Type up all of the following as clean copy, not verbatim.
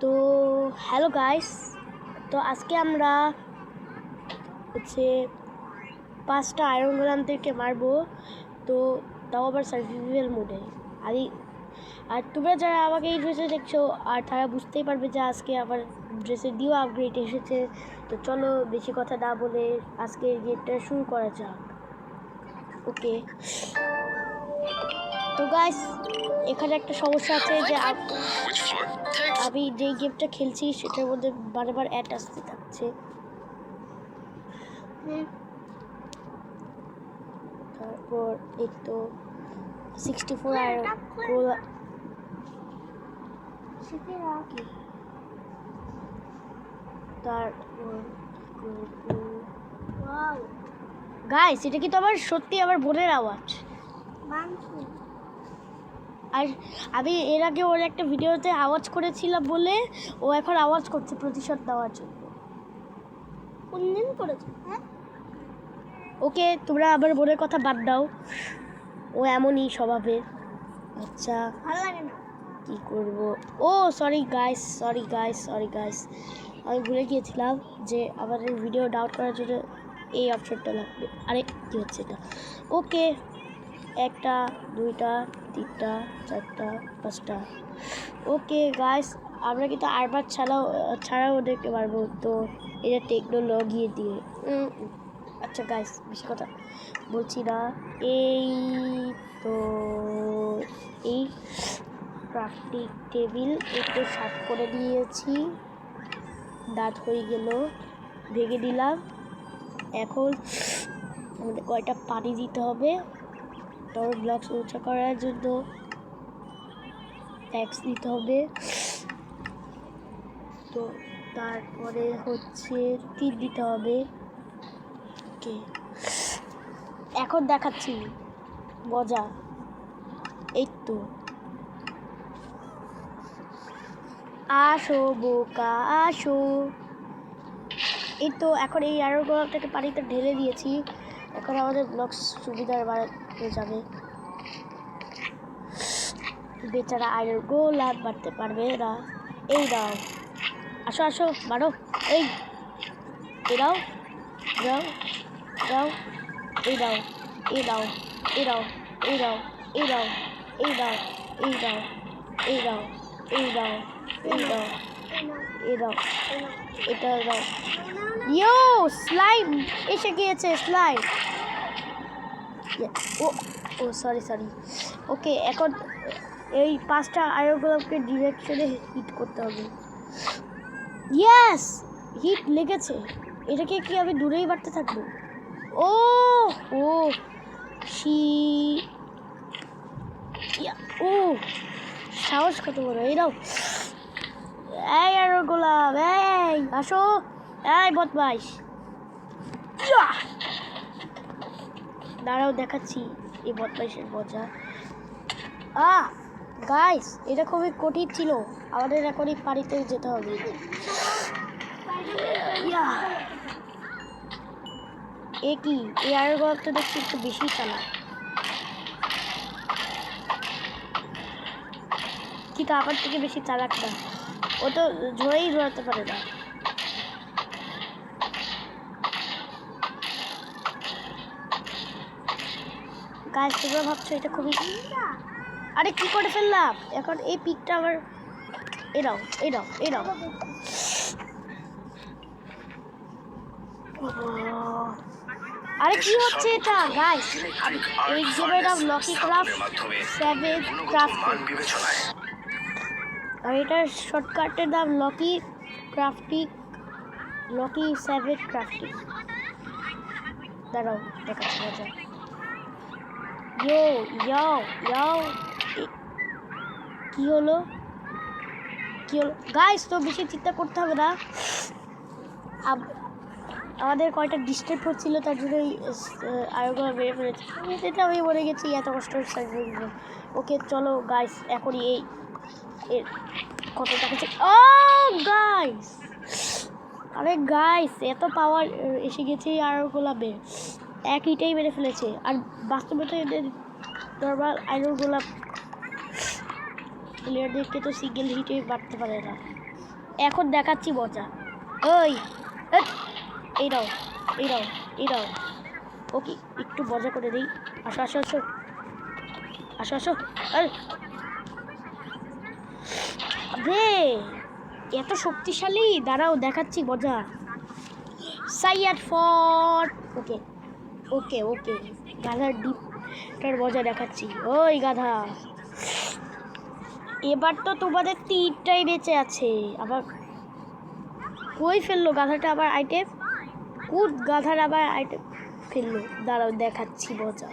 তো hello guys, তো আজকে আমরা হচ্ছে 5টা আয়রন গোলামদেরকে মারবো। তো তাও আবার সার্ভাইভাল মোডে। আর তোমরা যারা আমাকে এই ড্রেসে দেখছো আর তারা বুঝতেই পারবে যে আজকে আবার ড্রেসের দিয়েও আপগ্রেড এসেছে। তো চলো বেশি কথা না বলে আজকে গেমটা শুরু করা যাক। ওকে, তো গাইস এখানে একটা সমস্যা আছে যে আমি যেই গেমটা খেলছি সেটার মধ্যে বারবার অ্যাড আসতে থাকছে। তারপর এই তো 64 আর গোলা তারপর গাইস এটা কি তোমার সত্যি আমার বোনের আওয়াজ? আর আমি এর আগে ওর একটা ভিডিওতে আওয়াজ করেছিলাম বলে ও এখন আওয়াজ করছে প্রতিশোধ দেওয়ার জন্য। কোনদিন করেছে? হ্যাঁ, ওকে তোমরা আবার বোনের কথা বাদ দাও, ও এমনই স্বভাবের। আচ্ছা ভালো লাগে না, কী করবো? ও সরি গাইস আমি ভুলে গিয়েছিলাম যে আমাদের ভিডিও ডাউনলোড করার জন্য এই অপশনটা লাগবে। আরে কী হচ্ছে এটা? ওকে, 1টা 2টা 3টা 4টা 5টা। ওকে গাইস, আমরা কিন্তু আরবার ছাড়াও দেখতে পারবো। তো এটা টেকনোলজি দিয়ে। আচ্ছা গাইস বেশি কথা বলছি না। এই তো এই ক্রাফটিং টেবিল একটু সাফ করে দিয়েছি, দাঁত হয়ে গেল, ভেঙে দিলাম। এখন আমাদের কয়টা পানি দিতে হবে, তোর ব্লকস উঁচা করার জন্য ট্যাক্স দিতে হবে। তো তারপরে হচ্ছে তীর দিতে হবে। ওকে, এখন দেখাচ্ছি মজা। এই তো আসো বোকা আসো। এই তো এখন এই আয়রন গোলাপটাকে পানিতে ঢেলে দিয়েছি। এখন আমাদের ব্লকস সুবিধার বাড়াতে যাবে। বেচারা আয়রন গোলাপ বাড়তে পারবে না। এই দাও, আসো আসো মারো। এই দাও দাও দাও, এই দাও এই দাও এই দাও এই দাও এই দাও এই দাও এই দাও এই দাও এই দাও এই দাও এই দাও, এটা দাও। ইয়ো স্লাইম এসে গিয়েছে, স্লাইম। ও সরি। ওকে, এখন এই 5টা আয়রন গোলাপকে ডিরেকশনে হিট করতে হবে। ইয়েস, হিট লেগেছে। এটাকে কি আমি দূরেই বাড়তে থাকবো? ও ও ও সাহস কত বড়! এই দাও, এই আয়রন গোলাপ, এই আসো, এই বদমাইশ। দাঁড়াও দেখাচ্ছি এই বদমাইশের মজা। গাইস এটা খুবই কঠিন ছিল, আমাদের এখনই পানিতে যেতে হবে। এ কি, এই আয়রন গোলাপটা দেখছি একটু বেশি চালাক, কিন্তু আমার থেকে বেশি চালাক না। ও তো ঝরেই ধরাতে পারে না। গাইস তোমরা ভাবছো এটা খুবই, আরে কি করে ফেললাম এখন এই পিকটা আবার। এরাও আরে কি হচ্ছে এটা গাইস? এই গেমের নাম লকি ক্রাফট 7 ক্রাফটিং, আর এটার শর্টকাটের নাম লকি 7 ক্রাফটিং। দাঁড়াও দেখাচ্ছি মজা। ইয়ো কি হলো গাইস? তো বেশি চিন্তা করতে হবে না, আমাদের কয়টা ডিস্টার্ব হচ্ছিল তার জন্যই আয়োগা বেড়ে ফেলেছে। এটা আমি মরে গেছি এত কষ্ট। ওকে চলো গাইস, এখনই এই কত টাকা। ও গাইস, আরে গাইস এত পাওয়ার এসে গেছে আয়রন গোলাপে, এক হিটেই মেরে ফেলেছে। আর বাস্তবে তো এদের নর্মাল আয়রন গোলাপ প্লেয়ারদেরকে তো সিঙ্গেল হিটে বাড়তে পারে না। এখন দেখাচ্ছি মজা। ওই এই দাও, এই দাও, এই দাও। ওকে একটু মজা করে দিই। আসো আসো আসো আসো আসো। রে এত শক্তিশালী, দাঁড়াও দেখাচ্ছি মজা। সাইয়াদ ফট। ওকে ওকে ওকে, গাধার ডিপটার মজা দেখাচ্ছি। ওই গাধা, এবার তো তোমাদের 3টাই বেঁচে আছে। আবার কই ফেললো গাধাটা? আবার আইটেম কুট, গাধার আবার আইটেম ফেললো। দাঁড়াও দেখাচ্ছি মজা।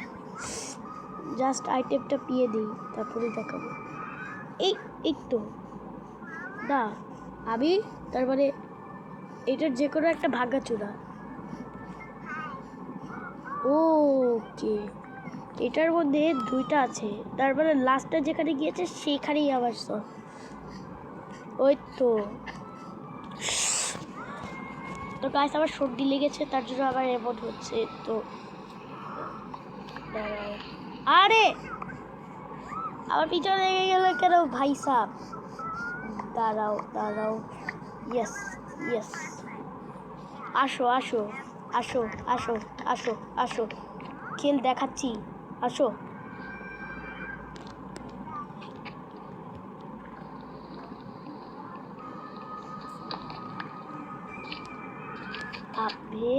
জাস্ট আইটেমটা পিয়ে দিই, তারপরে দেখাবো। এই তো না, আমি তারপরে এটার যে কোনো একটা ভাঙাচোরা। ওকে, এটার মধ্যে 2টা আছে, তারপরে লাস্টটা যেখানে গিয়েছে সেখানেই আবার সব। ওই তো গাইস আমার সর্দি লেগেছে, তার জন্য আবার এমন হচ্ছে। তো আরে আমার পিছনে লেগে গেল কেন ভাই সাহেব? দাঁড়াও দাঁড়াও, ইয়েস ইয়েস, আসো আসো আসো আসো আসো আসো, খেল দেখাচ্ছি, আসো। আবে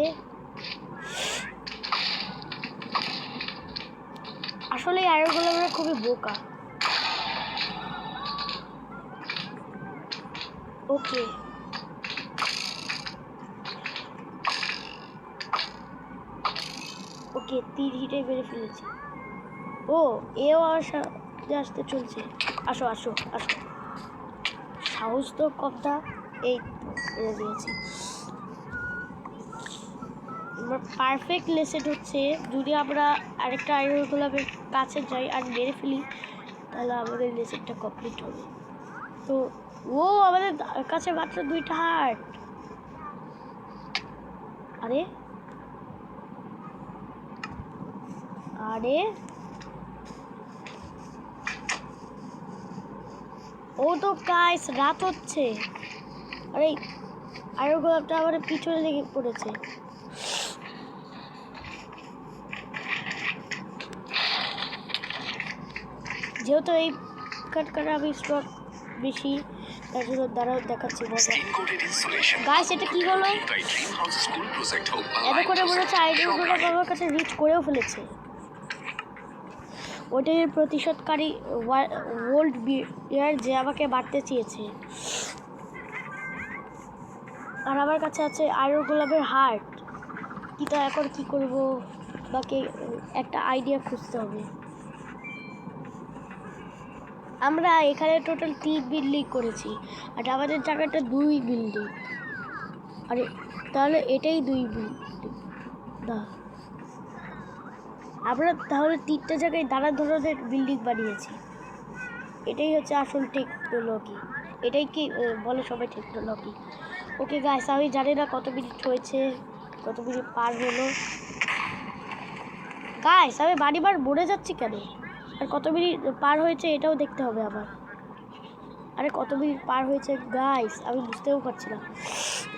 আসলে আরোগুলো আমরা খুবই বোকা। ওকে ওকে, 3 হিটে মেরে ফেলেছি। ও এও আমার সাথে আসতে চলছে। আসো আসো আসো, সাহস তো কমটা। এই তো মেরে দিয়েছি। আমার পারফেক্ট লেসেট হচ্ছে যদি আমরা আরেকটা আয়রন গোলাপের কাছে যাই আর মেরে ফেলি, তাহলে আমাদের লেসেটটা কমপ্লিট হবে। তো ও আমাদের কাছে মাত্র 2টা হার্ট। আরে আরে ও তো গাইস রাত হচ্ছে। আরে আয়রন গোলাপটা আমাদের পিছনে লেগে পড়েছে। যেহেতু এই কাটকাটা আমি স্টক বেশি, তার জন্য দাঁড়াও দেখাচ্ছি মজা। গাইস এটা কি হলো? এত করে মনে হচ্ছে আইডিয়াগুলো আমার কাছে রিচ করেও ফেলেছে। ওটাই প্রতিশোধকারী ওল্ড বিয়ার যে আমাকে মারতে চেয়েছে। আর আমার কাছে আছে আয়রন গোলাপের হার্ট। কিন্তু এখন কি করব, বাকি একটা আইডিয়া খুঁজতে হবে। আমরা এখানে টোটাল 3 বিল্ডিং করেছি, আর আমাদের জায়গাটা 2 বিল্ডিং। আরে তাহলে এটাই 2 বিল্ডিং না, আমরা তাহলে 3টা জায়গায় নানা ধরনের বিল্ডিং বানিয়েছি। এটাই হচ্ছে আসল টেকনোলজি। এটাই কি বলে সবাই টেকনোলজি। ওকে গাইস, আমি জানি না কত মিনিট হয়েছে, কত মিনিট পার হলো। গাইস আমি বাড়িবার মরে যাচ্ছি কেন? আর কত মিনিট পার হয়েছে এটাও দেখতে হবে আবার। আরে কত মিনিট পার হয়েছে গাইস আমি বুঝতেও পারছি না,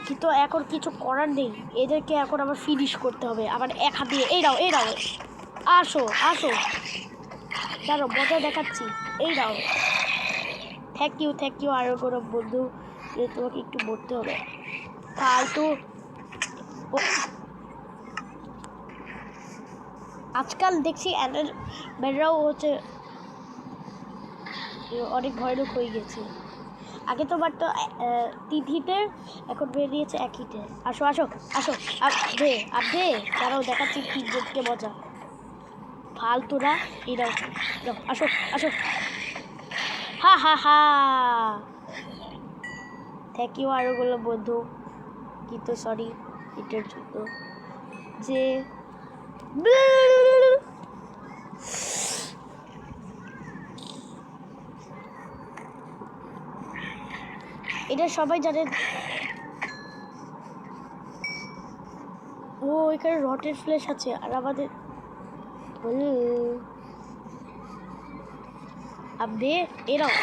কিন্তু এখন কিছু করার নেই। এদেরকে এখন আবার ফিনিশ করতে হবে আবার এক হাত দিয়ে। এই দাও এই দাও, আসো আসো, দাঁড়ো মজা দেখাচ্ছি। এই দাও, থ্যাংক ইউ আরও কোনো বন্ধু, তোমাকে একটু বলতে হবে ফালতু। আজকাল দেখছি ব্যাটারাও হচ্ছে অনেক ভয়ানক হয়ে গেছে। আগে তো বাট তো 3 হিটে, এখন বেরিয়েছে 1 হিটে। আসো আসো আসো, আপনি দাঁড়াও দেখাচ্ছি 3 জনকে মজা। ফালতুরা এই দাও, আসো আসো, হা হা হা। থ্যাংক ইউ আরও বললো বন্ধু, কিন্তু সরি এটার জন্য যে এটা সবাই জানে। ও এখানে রটের ফ্লেশ আছে, আর আমাদের আপনি এরাও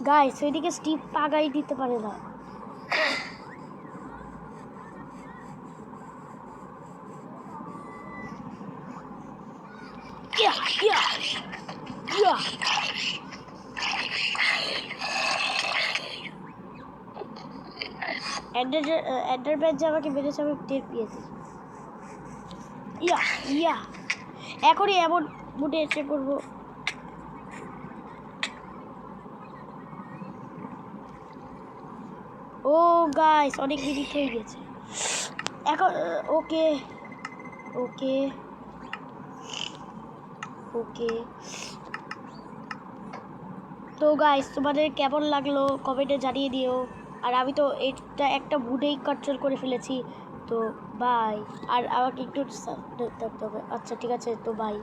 গাইস ওইদিকে স্টিভ পাগাই দিতে পারে না। এন্ডারম্যান যে আমাকে মেরেছে আমি টের পেয়েছি। এখনই এমন মুডে এসে করবো। ও গাইস অনেক মিনিট হয়ে গেছে এখন। ওকে ওকে ওকে তো গাইস তোমাদের কেমন লাগলো কমেন্টে জানিয়ে দিও। আর আমি তো এটা একটা মুডেই কন্ট্রোল করে ফেলেছি। তো বাই। আর আমাকে একটু থাকতে হবে। আচ্ছা ঠিক আছে, তো বাই।